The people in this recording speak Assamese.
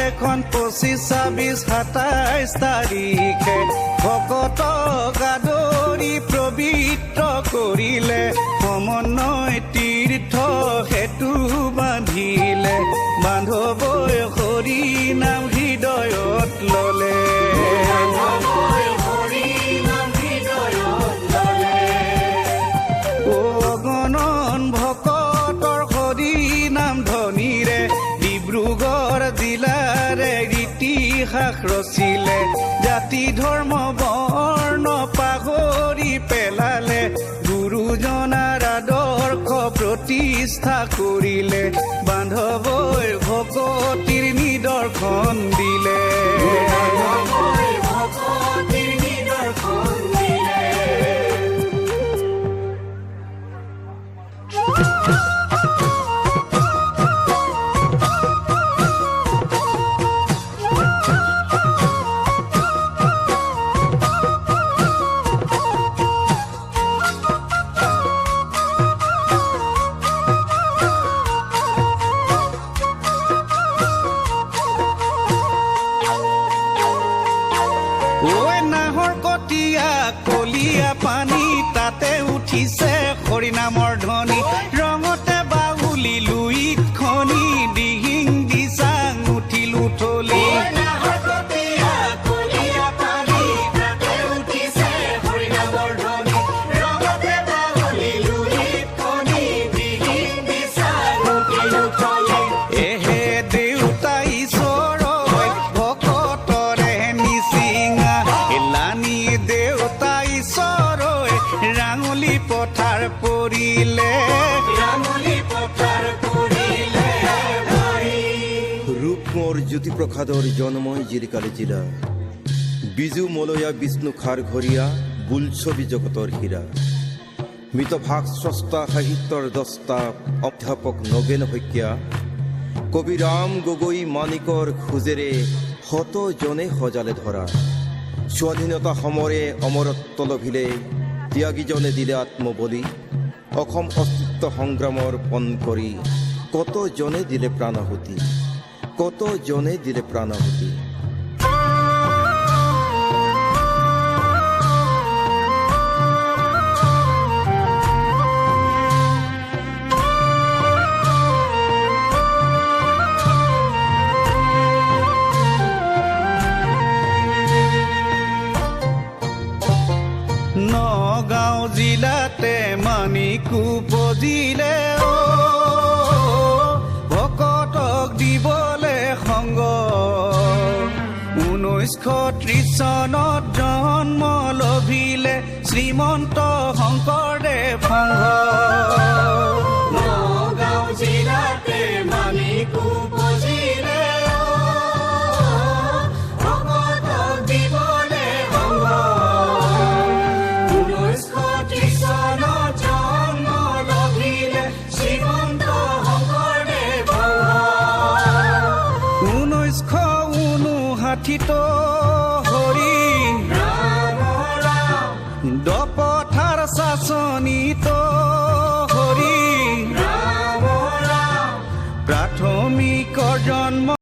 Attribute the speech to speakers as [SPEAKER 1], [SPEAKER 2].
[SPEAKER 1] এখন 25, 26, 27 তাৰিখে ভকত গাদৰি পবিত্ৰ কৰিলে সমন্বয় তীৰ্থ হেতু বান্ধিলে বান্ধৱই হৰি নাম হৃদয়ত ললে অগণন ভকতৰ হৰি নাম ধ্বনিৰে ডিব্ৰুগড় জিলাৰে ইতিহাস ৰচিলে জাতি ধৰ্ম বৰ্ণ পাহৰি পেলালে গুৰুজনাৰ আদৰ্শ প্ৰতিষ্ঠা কৰিলে বান্ধৱই ভকতিৰ নিদৰ্শন দিলে কলীয়া পানী তাতে উঠিছে হৰিনামৰ ধ্বনি ৰঙতে বাউলি লুইত খনি দিহিং দিচাং উঠিল উঠলি পথাৰ পৰিলে
[SPEAKER 2] ৰূপমৰ জ্যোতিপ্ৰসাদৰ জন্মই জিৰিকালি জিলা বিজু মলয়া বিষ্ণু খাৰঘৰীয়া বোলছবি জগতৰ হীৰা মিতভাষ স্ৰষ্টা সাহিত্যৰ দস্তা অধ্যাপক নগেন শইকীয়া কবি ৰাম গগৈ মানিকৰ খোজেৰে শতজনে সজালে ধৰা স্বাধীনতা সমৰে অমৰত্ব লভিলে ত্যাগীজনে দিলে আত্মবলি অসম অস্তিত্ব সংগ্ৰামৰ পণ কৰি কতজনে দিলে প্ৰাণাহুতি কতজনে দিলে প্ৰাণাহুতি
[SPEAKER 1] নগাঁও জিলাতে মানিকু পজিলে ভকতক দিবলে সংগ 1930 চনত জন্ম লভিলে শ্ৰীমন্ত শংকৰদেৱ সংঘ নগাঁও জিলাতে মানিকু পজিলে হৰি দপথাৰ শাসনিত হৰি প্ৰাথমিকৰ জন্ম